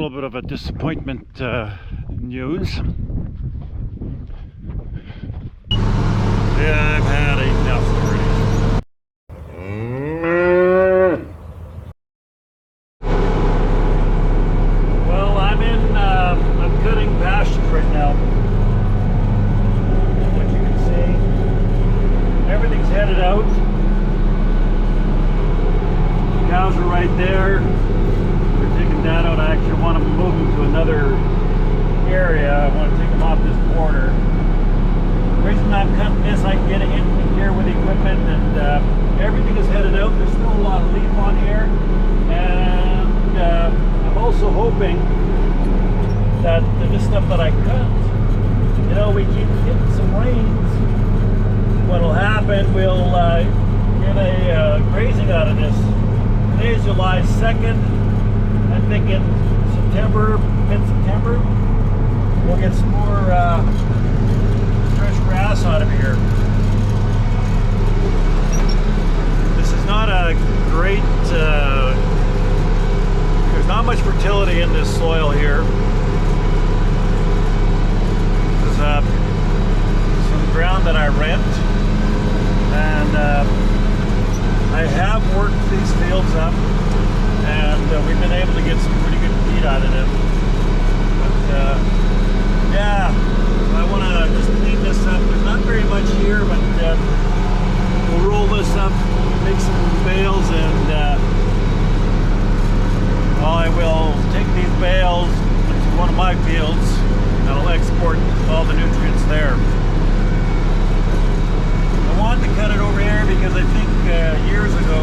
little bit of a disappointment news. Yeah, I've had enough already. Well, I'm cutting pastures right now. What you can see, everything's headed out. Cows are right there. We're taking that out. I actually want to move them to another area. I want to take them off this border. The reason I'm cutting this, I can get in here with the equipment, and everything is headed out. There's still a lot of leaf on here, and I'm also hoping that this stuff that I cut, you know, we keep getting some rains. What'll happen, we'll get a grazing out of this. Today's July 2nd. I'm thinking September, mid-September, we'll get some more fresh grass out of here. This is not a great, there's not much fertility in this soil here. There's some ground that I rent, and I have worked these fields up, and we've been able to get some pretty good feed out of them. But yeah, I want to just clean this up. There's not very much here, but we'll roll this up, make some bales, and I will take these bales to one of my fields, and I'll export all the nutrients there. I wanted to cut it over here because I think years ago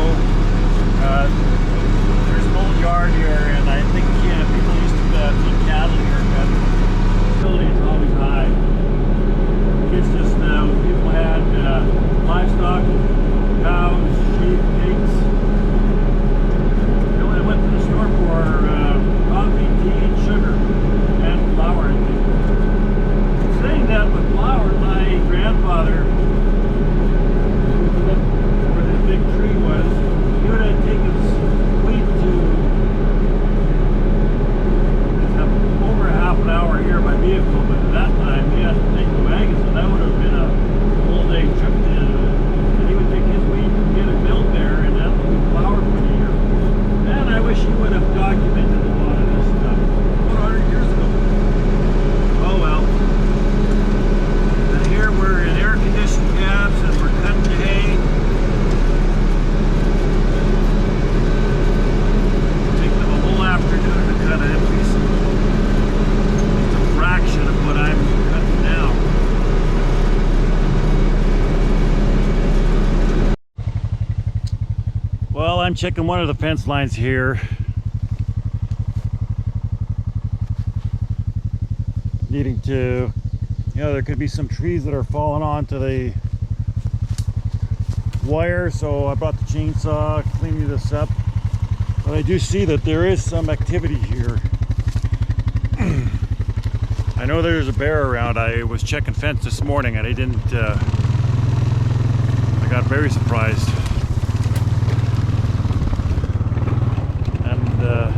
there's an old yard here, and I think people used to feed cattle here, but fertility is always high. It's just people had livestock, cows, sheep, pigs. They only went to the store for coffee, tea, and sugar, and flour, I think. Saying that with flour, my grandfather, where the big tree was, he would take his wheat to over half an hour here by vehicle, but at that time he had to take the wagon, so that would have been a whole day trip. And he would take his wheat and get it milled there, and that would be flour for the year. And I wish he would have documented a lot of this stuff 100 years ago. Oh well. And here we're in air-conditioned cabs, and we're cutting hay. Take them a whole afternoon to cut it. It'll be just a fraction of what I'm cutting now. Well, I'm checking one of the fence lines here. Needing to, there could be some trees that are falling onto the wire, so I brought the chainsaw, cleaning this up. But I do see that there is some activity here. I know there's a bear around. I was checking fence this morning, and I got very surprised. And the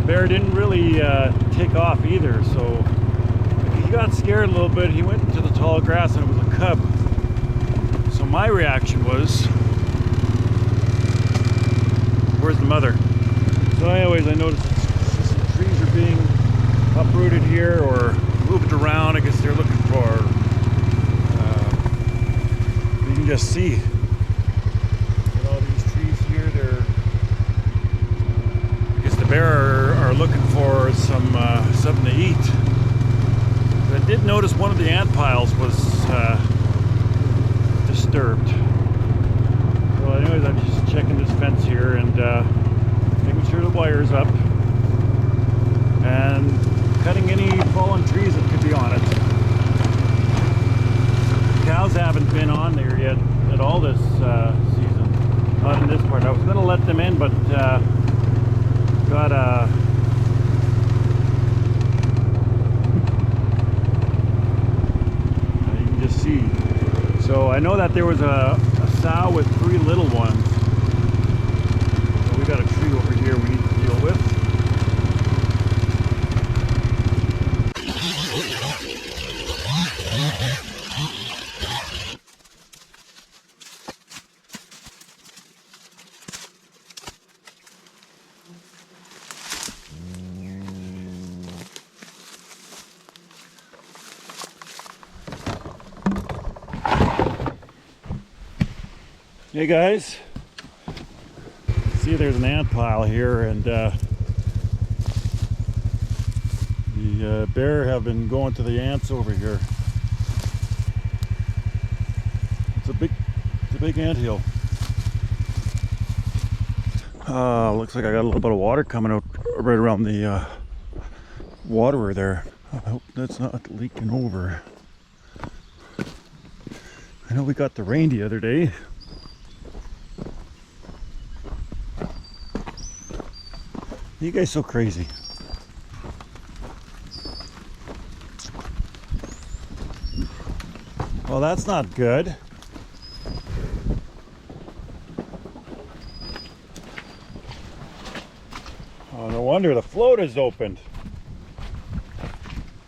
bear didn't really take off either, so he got scared a little bit. He went into the tall grass, and it was a cub. So my reaction was, where's the mother? So anyways, I noticed some trees are being uprooted here or moved around. I guess they're looking for, you can just see all these trees here. I guess the bear are looking for something to eat. But I did notice one of the ant piles was disturbed. So anyways, I'm just checking this fence here and making sure the wire's up and cutting any fallen trees that could be on it. Cows haven't been on there yet at all this season. Not in this part. I was going to let them in, but got you can just see. So I know that there was a sow with 3 little ones. So we got a tree over here we need to deal with. Hey guys, see there's an ant pile here, and the bear have been going to the ants over here. It's a big ant hill. Looks like I got a little bit of water coming out right around the waterer there. I hope that's not leaking over. I know we got the rain the other day. You guys so crazy. Well, that's not good. Oh, no wonder the float is opened.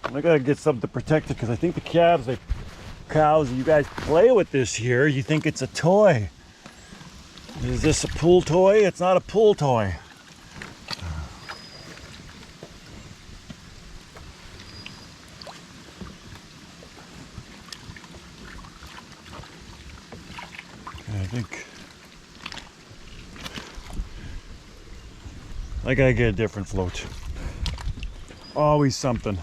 I gotta get something to protect it, because I think the cows, you guys play with this here. You think it's a toy. Is this a pool toy? It's not a pool toy. I think I gotta get a different float. Always something.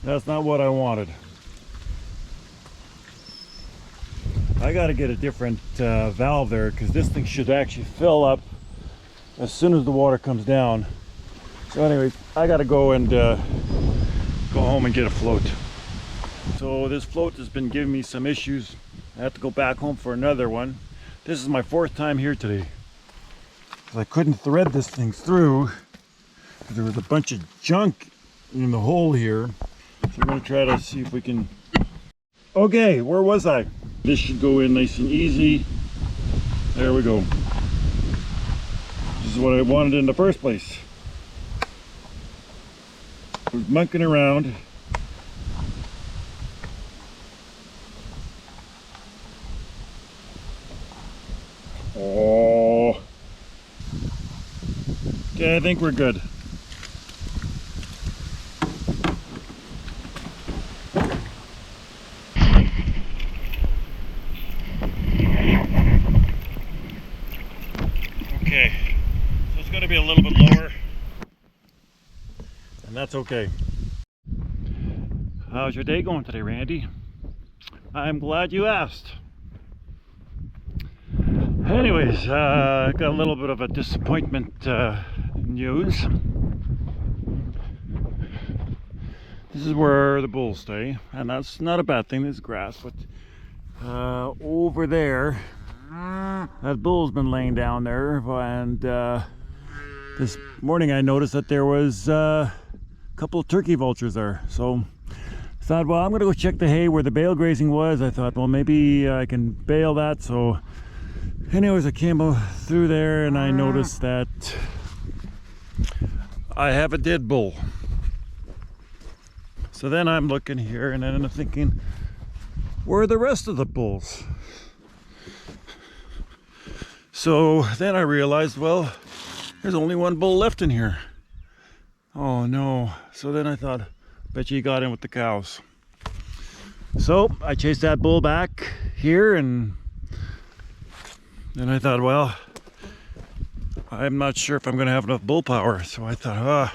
That's not what I wanted. I gotta get a different valve there, because this thing should actually fill up as soon as the water comes down. So anyway, I gotta go and go home and get a float. So this float has been giving me some issues. I have to go back home for another one. This is my 4th time here today. I couldn't thread this thing through. There was a bunch of junk in the hole here. So we're going to try to see if we can... Okay, where was I? This should go in nice and easy. There we go. This is what I wanted in the first place. I was monkeying around. Oh. Okay, I think we're good. Okay, so it's going to be a little bit lower, and that's okay. How's your day going today, Randy? I'm glad you asked. Anyways, got a little bit of a disappointment news. This is where the bulls stay, and that's not a bad thing. There's grass, but over there, that bull's been laying down there, and this morning I noticed that there was a couple of turkey vultures there. So I thought, well, I'm gonna go check the hay where the bale grazing was. I thought, well, maybe I can bale that. So anyways, I came through there and I noticed that I have a dead bull. So then I'm looking here and then I'm thinking, where are the rest of the bulls? So then I realized, well, there's only one bull left in here. Oh no. So then I thought, bet you he got in with the cows. So I chased that bull back here, and then I thought, well, I'm not sure if I'm going to have enough bull power. So I thought,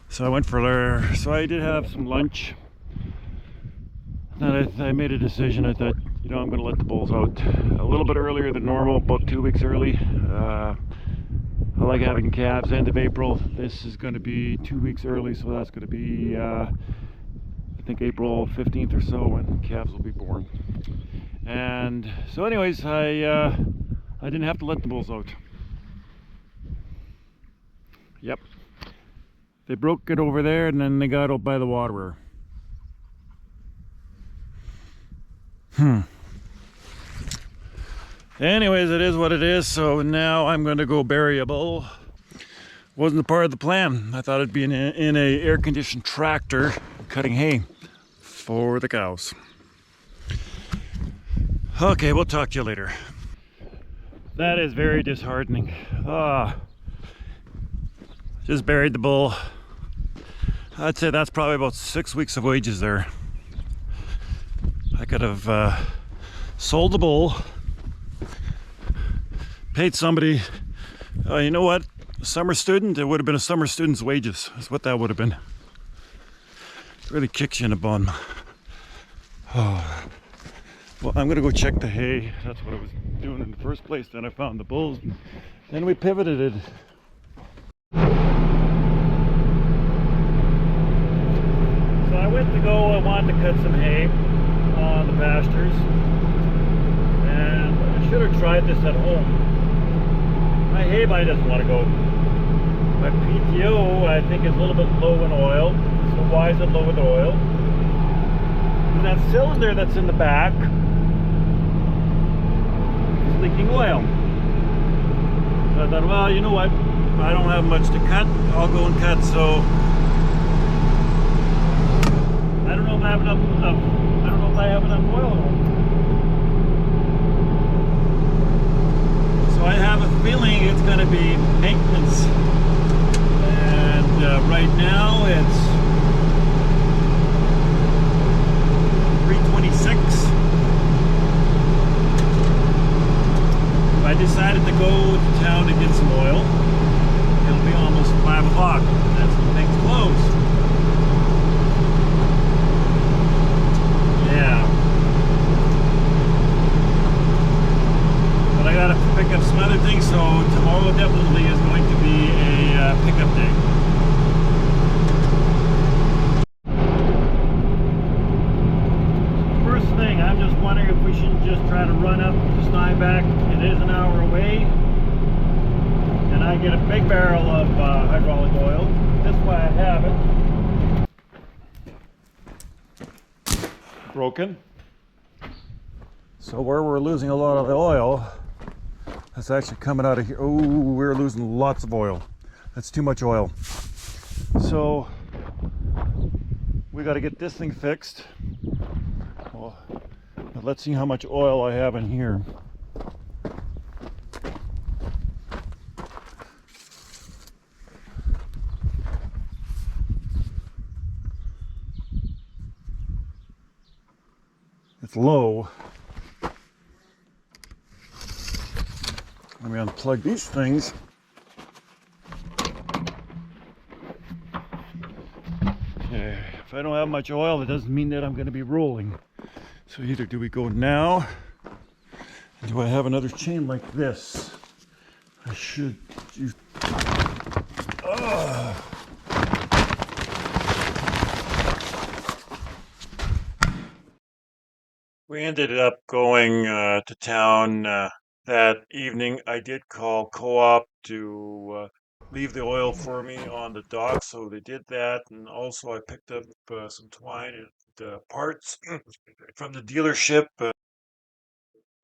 so I went for there. So I did have some lunch. Then I made a decision. I thought, you know, I'm going to let the bulls out a little bit earlier than normal, about 2 weeks early. I like having calves end of April. This is going to be 2 weeks early, so that's going to be, I think, April 15th or so when calves will be born. And so anyways, I didn't have to let the bulls out. Yep. They broke it over there, and then they got out by the waterer. Anyways, it is what it is. So now I'm going to go bury a bull. Wasn't a part of the plan. I thought it'd be in a air-conditioned tractor cutting hay for the cows. Okay, we'll talk to you later. That is very disheartening. Just buried the bull. I'd say that's probably about 6 weeks of wages there. I could have sold the bull, paid somebody, you know what, a summer student, it would have been a summer student's wages, is what that would have been. It really kicks you in the bum. Oh. Well, I'm gonna go check the hay. That's what I was doing in the first place. Then I found the bulls. Then we pivoted it. So I went to go, I wanted to cut some hay on the pastures. And I should have tried this at home. My Haybine doesn't want to go. My PTO, I think, is a little bit low in oil. So why is it low in oil? And that cylinder that's in the back is leaking oil. So I thought, well, you know what? I don't have much to cut. I'll go and cut. So I don't know if I have enough. I don't know if I have enough oil. So I have a feeling it's going to be maintenance. And right now it's 3:26. If I decided to go to town to get some oil, it'll be almost 5 o'clock. That's when things close. Yeah. But I gotta pick up some other things, so tomorrow definitely is going to be a pickup day. First thing, I'm just wondering if we should just try to run up to Steinbach. It is an hour away. And I get a big barrel of hydraulic oil. This way I have it. Broken. So where we're losing a lot of the oil, that's actually coming out of here. Oh, we're losing lots of oil. That's too much oil. So we got to get this thing fixed. Well, let's see how much oil I have in here. It's low. Let me unplug these things. Okay, if I don't have much oil, it doesn't mean that I'm going to be rolling. So either do we go now, or do I have another chain like this? I should use. We ended up going to town that evening. I did call Co-op to leave the oil for me on the dock, so they did that. And also I picked up some twine and parts from the dealership.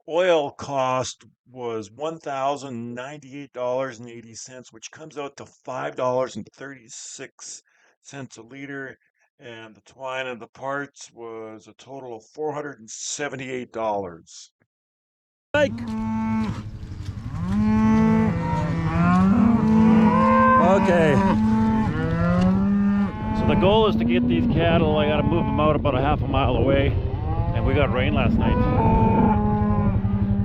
Oil cost was $1,098.80, which comes out to $5.36 a liter. And the twine and the parts was a total of $478. Mike! Okay. So the goal is to get these cattle. I got to move them out about a half a mile away. And we got rain last night.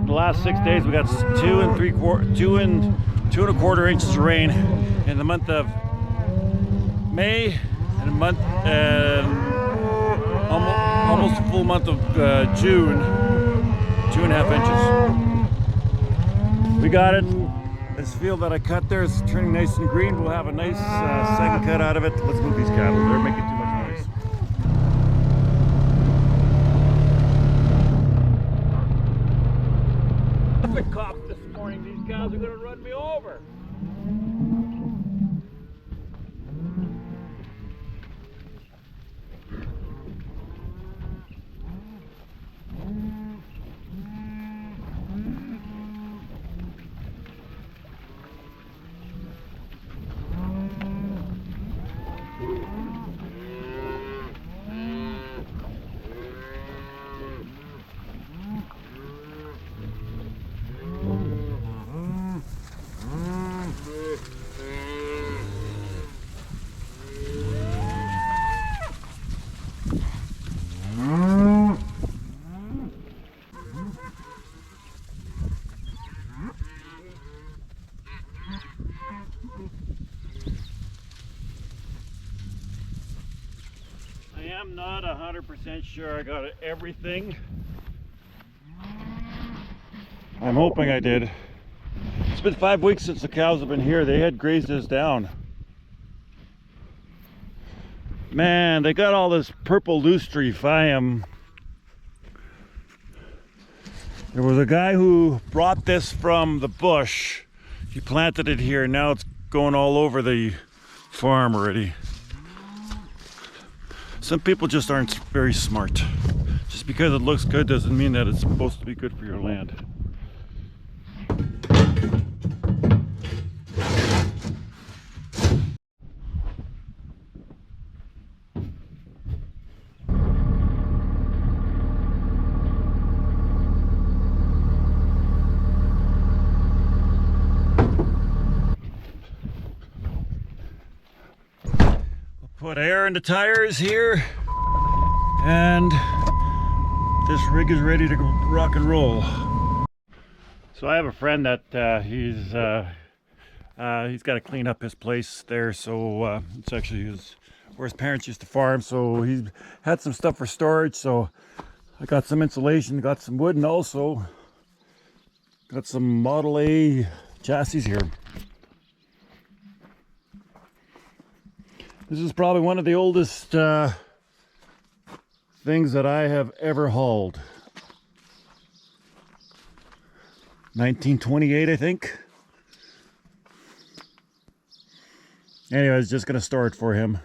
The last 6 days we got 2 and 2.25 inches of rain in the month of May and almost a full month of June, 2.5 inches. We got it. This field that I cut there is turning nice and green. We'll have a nice second cut out of it. Let's move these cattle. They're making too much noise. Traffic cops this morning. These cows are going to run me over. I'm not 100% sure I got everything. I'm hoping I did. It's been 5 weeks since the cows have been here. They had grazed this down. Man, they got all this purple loosestrife phaeum. There was a guy who brought this from the bush. He planted it here. Now it's going all over the farm already. Some people just aren't very smart. Just because it looks good doesn't mean that it's supposed to be good for your land. Put air in the tires here, and this rig is ready to rock and roll. So I have a friend that he's got to clean up his place there. So it's actually where his parents used to farm. So he had some stuff for storage. So I got some insulation, got some wood, and also got some Model A chassis here. This is probably one of the oldest things that I have ever hauled. 1928, I think. Anyway, I was just going to store it for him.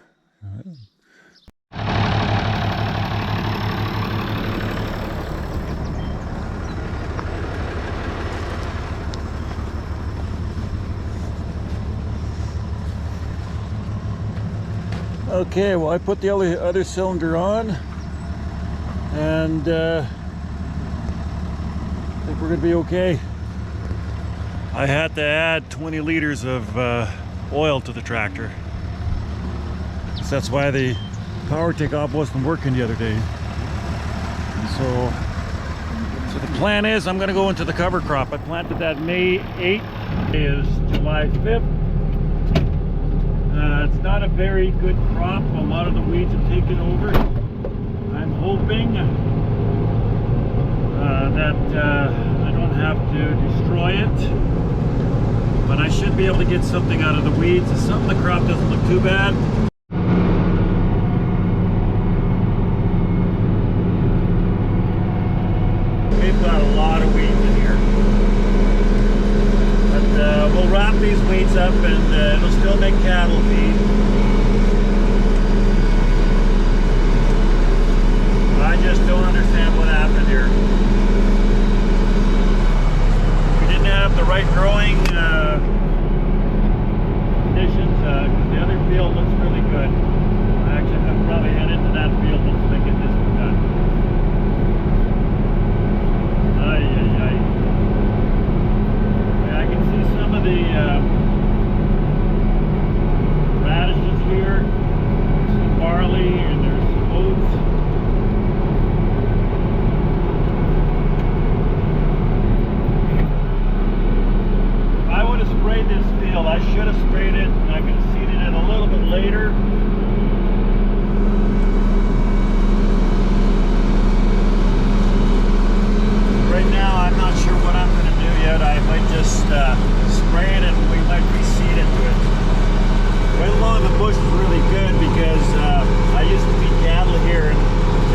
Okay, well, I put the other cylinder on, and I think we're going to be okay. I had to add 20 liters of oil to the tractor. So that's why the power takeoff wasn't working the other day. So the plan is I'm going to go into the cover crop. I planted that May 8th. It is July 5th. It's not a very good crop. A lot of the weeds have taken over. I'm hoping that I don't have to destroy it, but I should be able to get something out of the weeds. Some of the crop doesn't look too bad. We've got a lot of weeds in here. But we'll wrap these weeds up, and it'll still make cattle feed. I just don't understand what happened here. We didn't have the right growing conditions, because the other field looks really good. Actually, I'll probably head into that field once I get this one done. Ay, ay, ay. Yeah, I can see some of the radishes here, some barley, and there's some oats. Sprayed this field. I should have sprayed it, and I could have seeded it a little bit later. Right now, I'm not sure what I'm going to do yet. I might just spray it, and we might reseed into it. Right along the bush is really good because I used to feed cattle here, and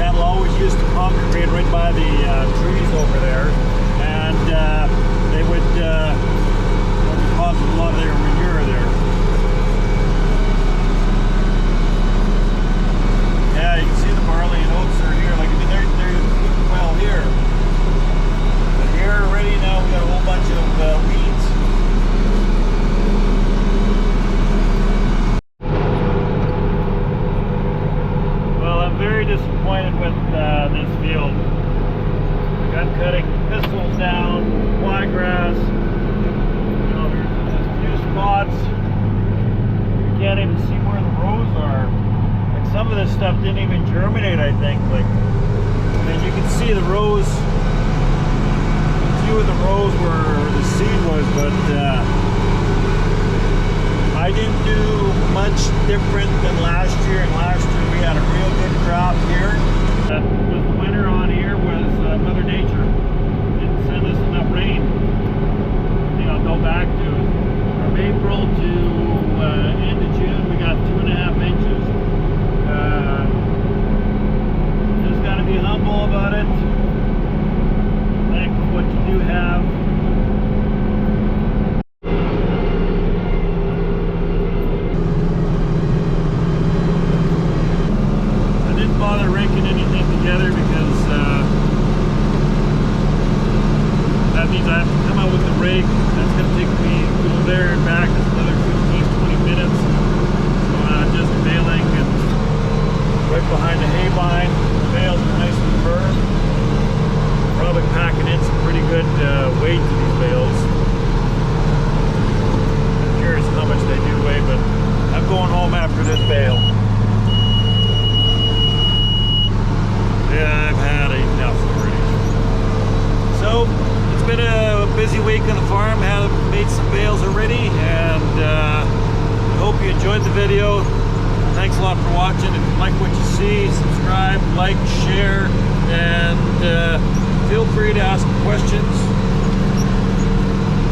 cattle always used to congregate right by the trees over there, and they would deposit a lot of their manure there. Yeah, you can see the barley and oats are here. Like, I mean, they're doing well here. But here already now we got a whole bunch of weeds. Well, I'm very disappointed with this field. Like, I'm cutting thistles down, ryegrass. Spots. You can't even see where the rows are. Like, some of this stuff didn't even germinate, I think. Like, I mean, you can see the rows. A few of the rows where the seed was, but I didn't do much different than last year. And last year we had a real good crop. hope you enjoyed the video. Thanks a lot for watching. If you like what you see, subscribe, like, share, and feel free to ask questions.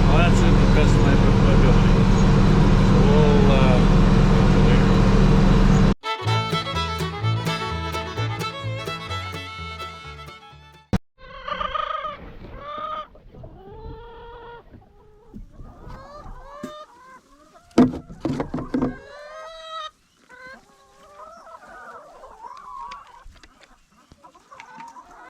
I'll answer them the best of my ability.